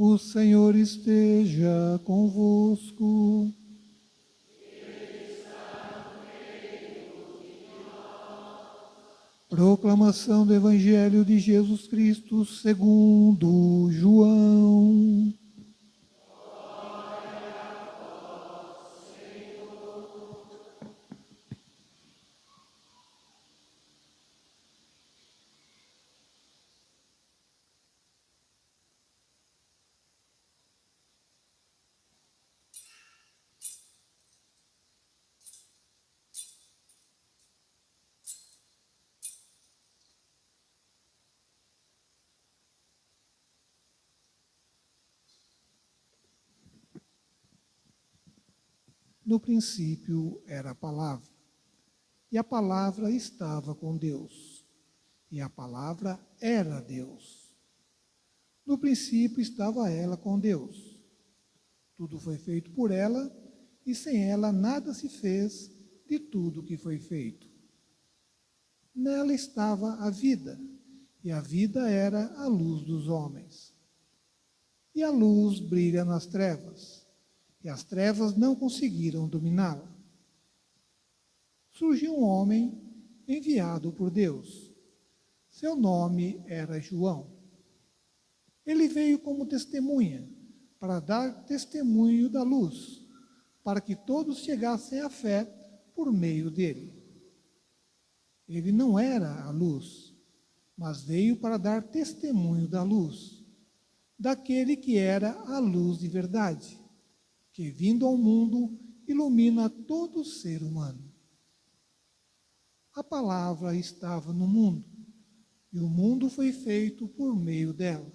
O Senhor esteja convosco. Proclamação do Evangelho de Jesus Cristo segundo João. No princípio era a palavra, e a palavra estava com Deus, e a palavra era Deus. No princípio estava ela com Deus. Tudo foi feito por ela, e sem ela nada se fez de tudo que foi feito. Nela estava a vida, e a vida era a luz dos homens. E a luz brilha nas trevas, e as trevas não conseguiram dominá-la. Surgiu um homem enviado por Deus. Seu nome era João. Ele veio como testemunha, para dar testemunho da luz, para que todos chegassem à fé por meio dele. Ele não era a luz, mas veio para dar testemunho da luz, daquele que era a luz de verdade, que, vindo ao mundo, ilumina todo ser humano. A palavra estava no mundo, e o mundo foi feito por meio dela,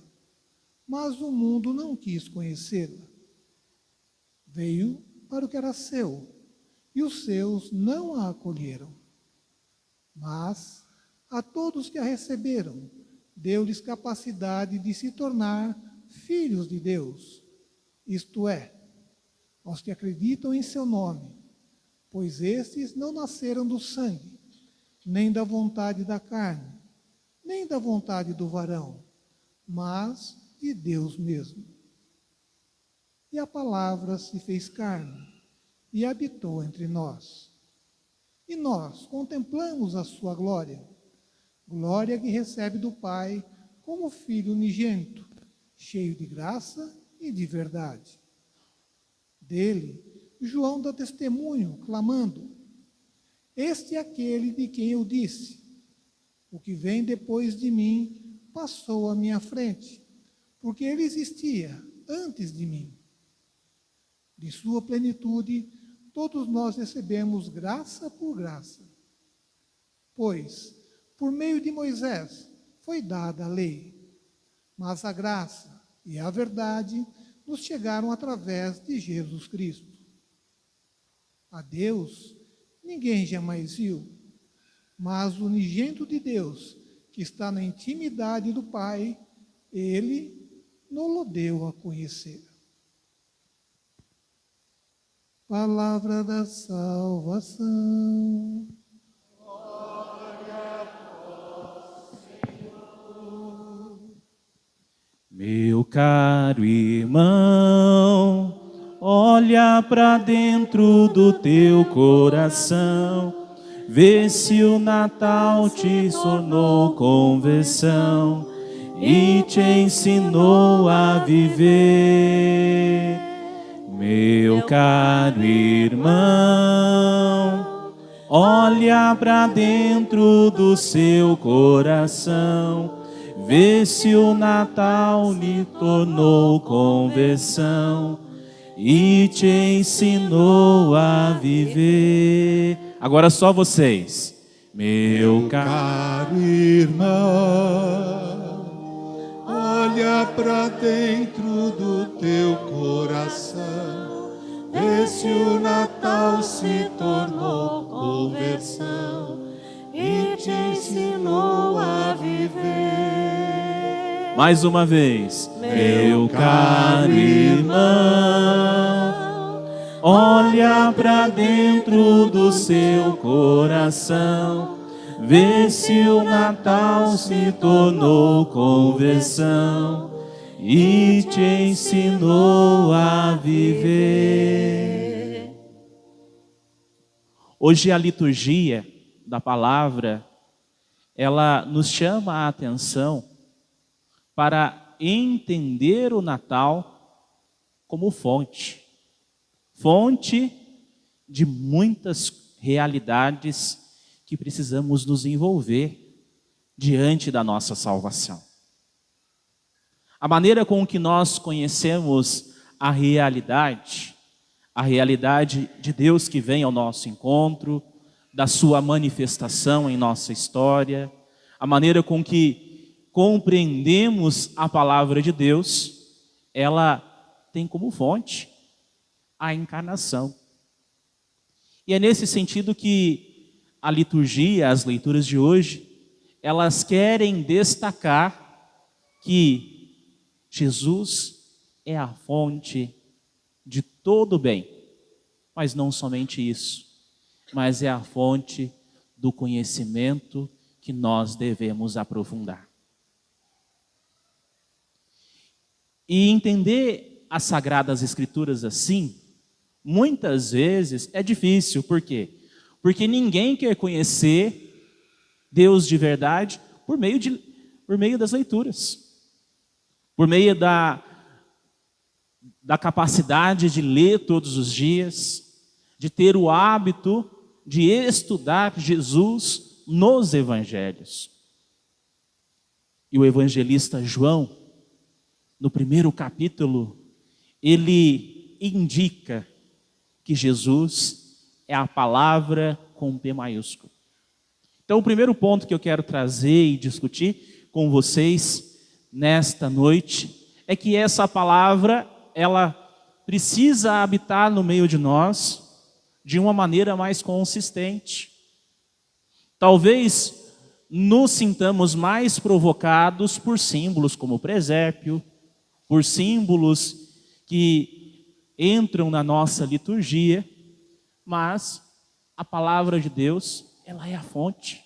mas o mundo não quis conhecê-la. Veio para o que era seu, e os seus não a acolheram. Mas a todos que a receberam, deu-lhes capacidade de se tornar filhos de Deus, isto é, aos que acreditam em seu nome, pois estes não nasceram do sangue, nem da vontade da carne, nem da vontade do varão, mas de Deus mesmo. E a palavra se fez carne e habitou entre nós. E nós contemplamos a sua glória, glória que recebe do Pai como Filho unigênito, cheio de graça e de verdade. Dele, João dá testemunho, clamando: este é aquele de quem eu disse: o que vem depois de mim passou à minha frente, porque ele existia antes de mim. De sua plenitude, todos nós recebemos graça por graça. Pois, por meio de Moisés, foi dada a lei, mas a graça e a verdade nos chegaram através de Jesus Cristo. A Deus ninguém jamais viu, mas o unigênito de Deus, que está na intimidade do Pai, ele nos deu a conhecer. Palavra da salvação. Meu caro irmão, olha para dentro do teu coração, vê se o Natal te tornou conversão e te ensinou a viver. Meu caro irmão, olha para dentro do seu coração, vê se o Natal lhe tornou conversão e te ensinou a viver. Agora só vocês. Meu caro irmão, olha para dentro do teu coração, vê se o Natal se tornou conversão e te ensinou a viver. Mais uma vez. Meu caro irmão, olha para dentro do seu coração, vê se o Natal se tornou conversão e te ensinou a viver. Hoje a liturgia da palavra, ela nos chama a atenção para entender o Natal como fonte de muitas realidades que precisamos nos envolver diante da nossa salvação. A maneira com que nós conhecemos a realidade de Deus que vem ao nosso encontro, da sua manifestação em nossa história, a maneira com que compreendemos a palavra de Deus, ela tem como fonte a encarnação. E é nesse sentido que a liturgia, as leituras de hoje, elas querem destacar que Jesus é a fonte de todo bem, mas não somente isso, mas é a fonte do conhecimento que nós devemos aprofundar. E entender as Sagradas Escrituras assim, muitas vezes é difícil. Por quê? Porque ninguém quer conhecer Deus de verdade por meio das leituras. Por meio da capacidade de ler todos os dias, de ter o hábito de estudar Jesus nos evangelhos. E o evangelista João, no primeiro capítulo, ele indica que Jesus é a palavra com P maiúsculo. Então, o primeiro ponto que eu quero trazer e discutir com vocês nesta noite é que essa palavra, ela precisa habitar no meio de nós de uma maneira mais consistente. Talvez nos sintamos mais provocados por símbolos como o presépio, por símbolos que entram na nossa liturgia, mas a palavra de Deus, ela é a fonte.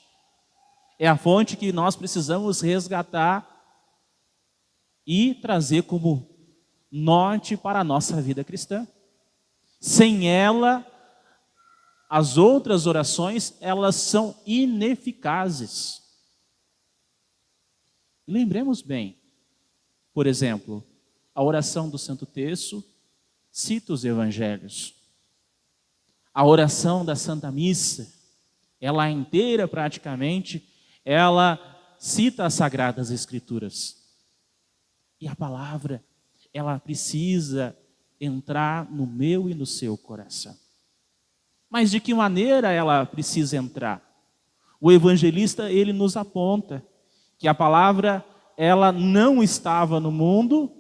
É a fonte que nós precisamos resgatar e trazer como norte para a nossa vida cristã. Sem ela, as outras orações, elas são ineficazes. Lembremos bem, por exemplo, a oração do Santo Terço cita os evangelhos. A oração da Santa Missa, ela inteira praticamente, ela cita as Sagradas Escrituras. E a palavra, ela precisa entrar no meu e no seu coração. Mas de que maneira ela precisa entrar? O evangelista, ele nos aponta que a palavra, ela não estava no mundo,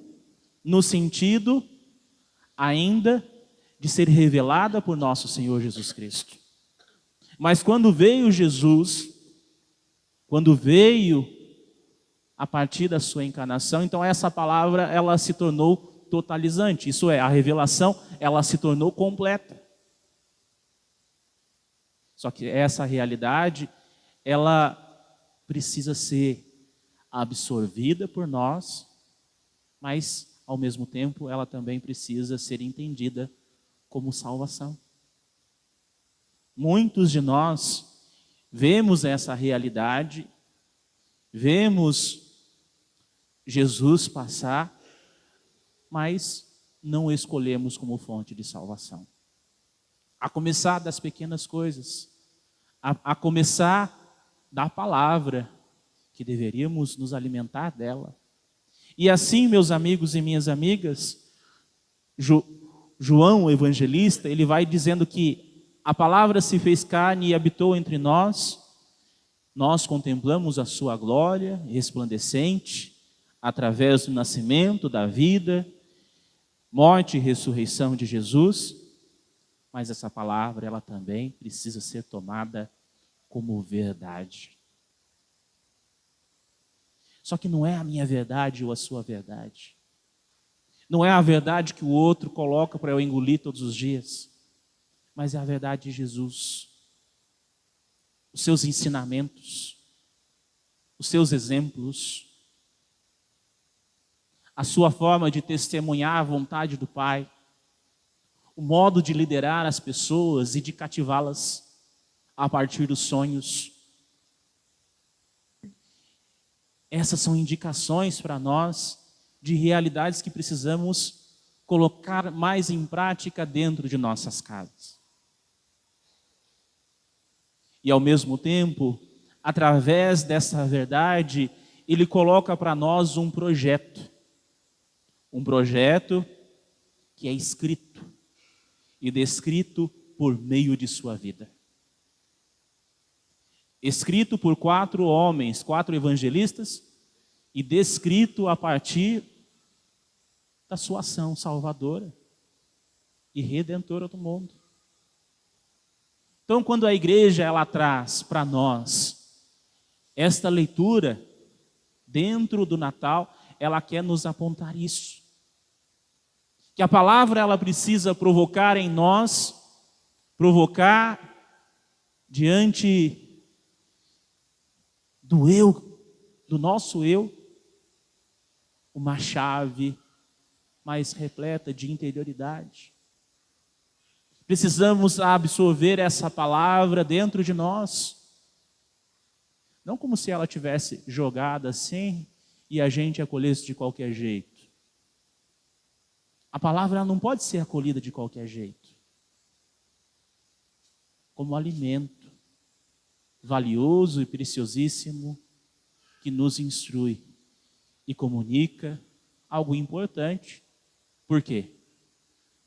no sentido ainda de ser revelada por nosso Senhor Jesus Cristo. Mas quando veio Jesus, quando veio a partir da sua encarnação, então essa palavra, ela se tornou totalizante. Isso é, a revelação, ela se tornou completa. Só que essa realidade, ela precisa ser absorvida por nós, mas, ao mesmo tempo, ela também precisa ser entendida como salvação. Muitos de nós vemos essa realidade, vemos Jesus passar, mas não escolhemos como fonte de salvação. A começar das pequenas coisas, a começar da palavra, que deveríamos nos alimentar dela. E assim, meus amigos e minhas amigas, João, o evangelista, ele vai dizendo que a palavra se fez carne e habitou entre nós, nós contemplamos a sua glória resplandecente, através do nascimento, da vida, morte e ressurreição de Jesus, mas essa palavra, ela também precisa ser tomada como verdade. Só que não é a minha verdade ou a sua verdade. Não é a verdade que o outro coloca para eu engolir todos os dias, mas é a verdade de Jesus. Os seus ensinamentos, os seus exemplos. a sua forma de testemunhar a vontade do Pai, o modo de liderar as pessoas e de cativá-las a partir dos sonhos. Essas são indicações para nós de realidades que precisamos colocar mais em prática dentro de nossas casas. E ao mesmo tempo, através dessa verdade, ele coloca para nós um projeto que é escrito e descrito por meio de sua vida. Escrito por 4 homens, 4 evangelistas, e descrito a partir da sua ação salvadora e redentora do mundo. Então, quando a igreja ela traz para nós esta leitura dentro do Natal, ela quer nos apontar isso. Que a palavra ela precisa provocar em nós, provocar diante do eu, do nosso eu, uma chave mais repleta de interioridade. Precisamos absorver essa palavra dentro de nós. Não como se ela tivesse jogada assim e a gente acolhesse de qualquer jeito. A palavra não pode ser acolhida de qualquer jeito. Como alimento valioso e preciosíssimo que nos instrui e comunica algo importante. Por quê?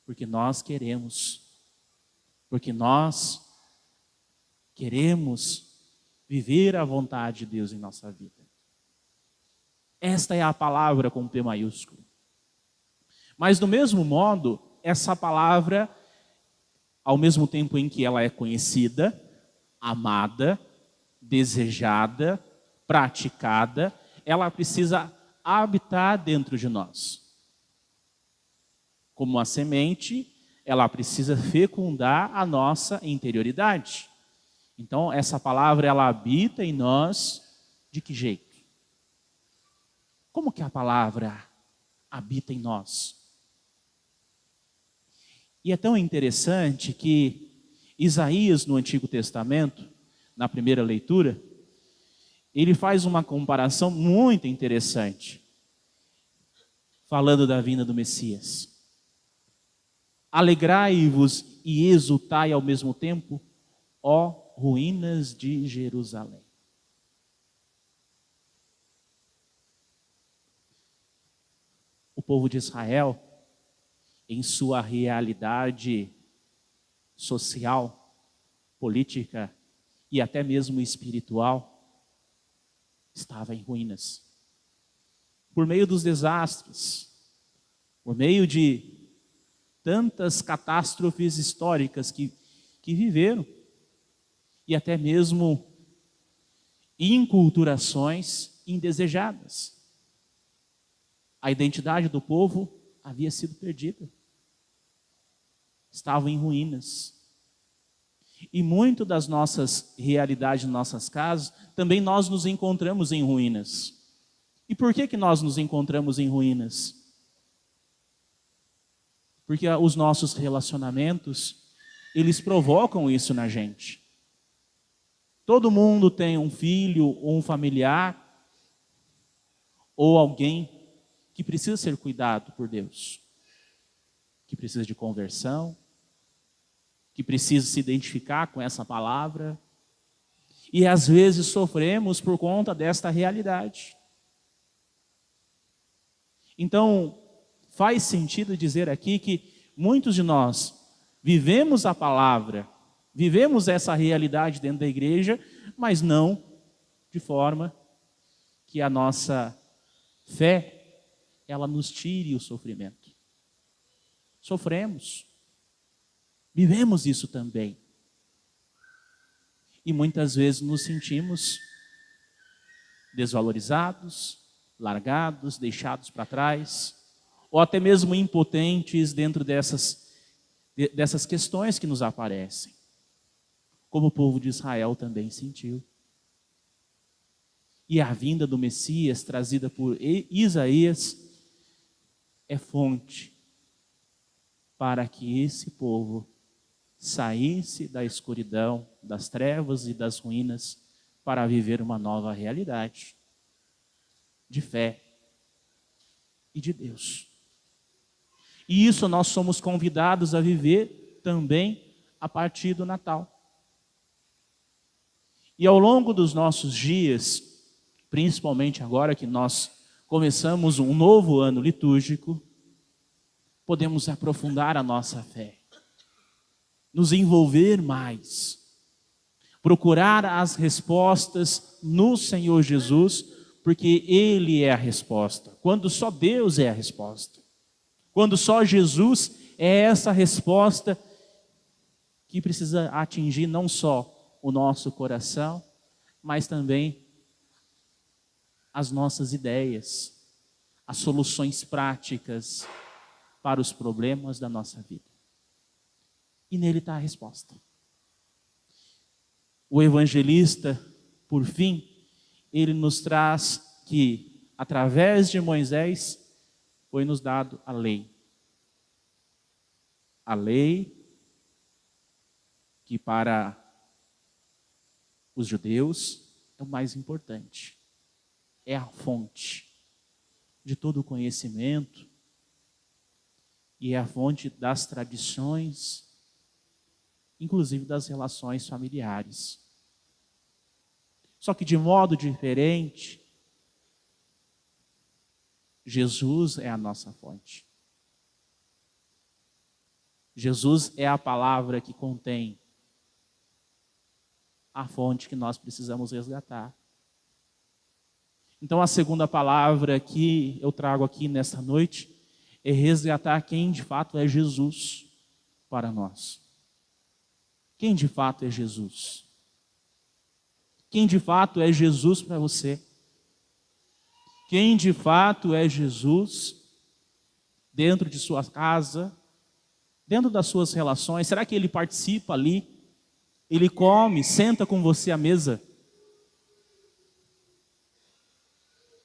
Porque nós queremos viver a vontade de Deus em nossa vida. Esta é a palavra com P maiúsculo. Mas do mesmo modo, essa palavra, ao mesmo tempo em que ela é conhecida, amada, desejada, praticada, ela precisa habitar dentro de nós. Como a semente, ela precisa fecundar a nossa interioridade. Então, essa palavra, ela habita em nós de que jeito? Como que a palavra habita em nós? E é tão interessante que Isaías, no Antigo Testamento, na primeira leitura, ele faz uma comparação muito interessante, falando da vinda do Messias. Alegrai-vos e exultai ao mesmo tempo, ó ruínas de Jerusalém. O povo de Israel, em sua realidade social, política e até mesmo espiritual, estava em ruínas. Por meio dos desastres, por meio de tantas catástrofes históricas que viveram, e até mesmo inculturações indesejadas. A identidade do povo havia sido perdida. Estavam em ruínas. E muito das nossas realidades, nossas casas, também nós nos encontramos em ruínas. E por que nós nos encontramos em ruínas? Porque os nossos relacionamentos, eles provocam isso na gente. Todo mundo tem um filho ou um familiar ou alguém que precisa ser cuidado por Deus, que precisa de conversão, que precisa se identificar com essa palavra, e às vezes sofremos por conta desta realidade. Então, faz sentido dizer aqui que muitos de nós vivemos a palavra, vivemos essa realidade dentro da igreja, mas não de forma que a nossa fé ela nos tire o sofrimento. Sofremos. Vivemos isso também. E muitas vezes nos sentimos desvalorizados, largados, deixados para trás, ou até mesmo impotentes dentro dessas questões que nos aparecem. Como o povo de Israel também sentiu. E a vinda do Messias, trazida por Isaías, é fonte para que esse povo saísse da escuridão, das trevas e das ruínas para viver uma nova realidade de fé e de Deus. E isso nós somos convidados a viver também a partir do Natal. E ao longo dos nossos dias, principalmente agora que nós começamos um novo ano litúrgico, podemos aprofundar a nossa fé, nos envolver mais, procurar as respostas no Senhor Jesus, porque Ele é a resposta, quando só Deus é a resposta. Quando só Jesus é essa resposta que precisa atingir não só o nosso coração, mas também as nossas ideias, as soluções práticas para os problemas da nossa vida. E nele está a resposta. O evangelista, por fim, ele nos traz que, através de Moisés, foi nos dado a lei. A lei que para os judeus é o mais importante. É a fonte de todo o conhecimento e é a fonte das tradições, inclusive das relações familiares. Só que de modo diferente, Jesus é a nossa fonte. Jesus é a palavra que contém a fonte que nós precisamos resgatar. Então a segunda palavra que eu trago aqui nesta noite é resgatar quem de fato é Jesus para nós. Quem de fato é Jesus? Quem de fato é Jesus para você? Quem de fato é Jesus dentro de sua casa, dentro das suas relações? Será que Ele participa ali? Ele come, senta com você à mesa?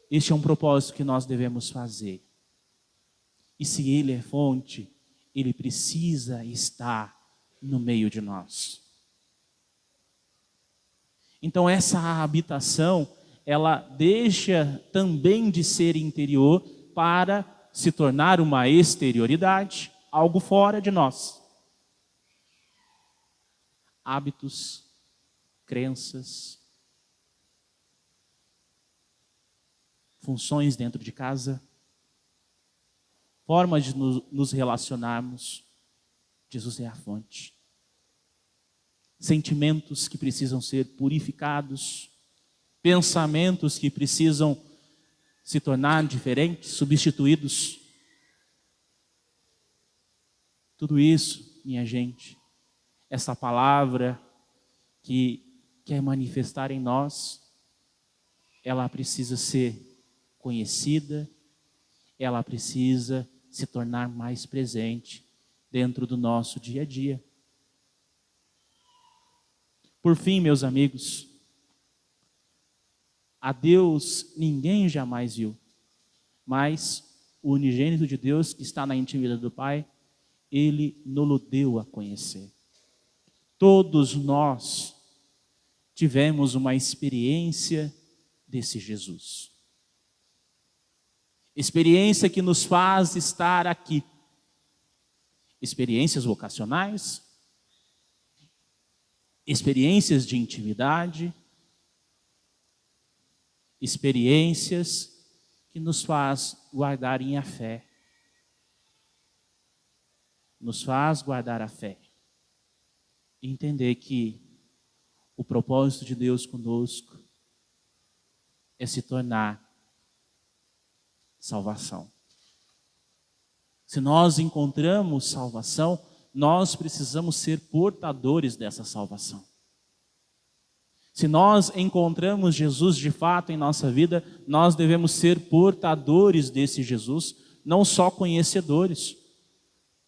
Este é um propósito que nós devemos fazer. E se Ele é fonte, Ele precisa estar no meio de nós. Então essa habitação, ela deixa também de ser interior para se tornar uma exterioridade, algo fora de nós. Hábitos, crenças, funções dentro de casa, formas de nos relacionarmos. Jesus é a fonte. Sentimentos que precisam ser purificados, pensamentos que precisam se tornar diferentes, substituídos. Tudo isso, minha gente, essa palavra que quer manifestar em nós, ela precisa ser conhecida, ela precisa se tornar mais presente dentro do nosso dia a dia. Por fim, meus amigos, a Deus ninguém jamais viu, mas o unigênito de Deus que está na intimidade do Pai, Ele nos deu a conhecer. Todos nós tivemos uma experiência desse Jesus. Experiência que nos faz estar aqui. Experiências vocacionais, experiências de intimidade, experiências que nos faz guardarem a fé. Nos faz guardar a fé. E entender que o propósito de Deus conosco é se tornar salvação. Se nós encontramos salvação, nós precisamos ser portadores dessa salvação. Se nós encontramos Jesus de fato em nossa vida, nós devemos ser portadores desse Jesus, não só conhecedores,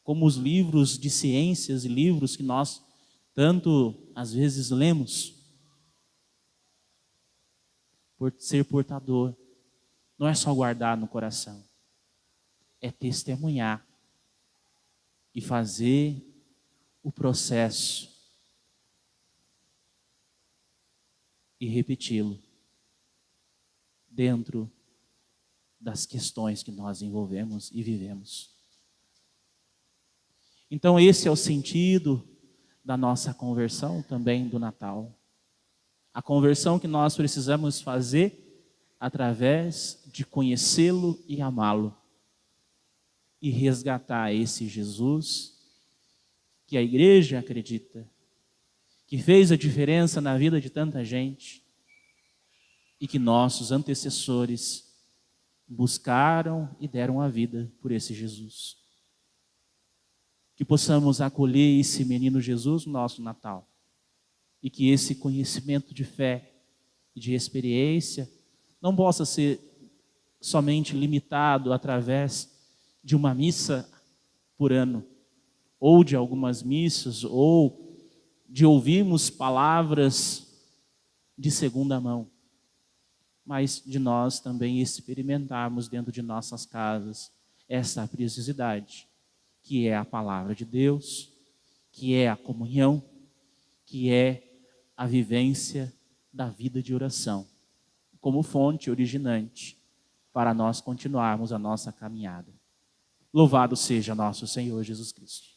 como os livros de ciências e livros que nós tanto às vezes lemos. Por ser portador, não é só guardar no coração, é testemunhar e fazer o processo e repeti-lo dentro das questões que nós envolvemos e vivemos. Então esse é o sentido da nossa conversão também do Natal. A conversão que nós precisamos fazer através de conhecê-lo e amá-lo. E resgatar esse Jesus que a igreja acredita, que fez a diferença na vida de tanta gente e que nossos antecessores buscaram e deram a vida por esse Jesus. Que possamos acolher esse menino Jesus no nosso Natal e que esse conhecimento de fé e de experiência não possa ser somente limitado através de uma missa por ano, ou de algumas missas, ou de ouvirmos palavras de segunda mão, mas de nós também experimentarmos dentro de nossas casas essa preciosidade, que é a palavra de Deus, que é a comunhão, que é a vivência da vida de oração, como fonte originante para nós continuarmos a nossa caminhada. Louvado seja nosso Senhor Jesus Cristo.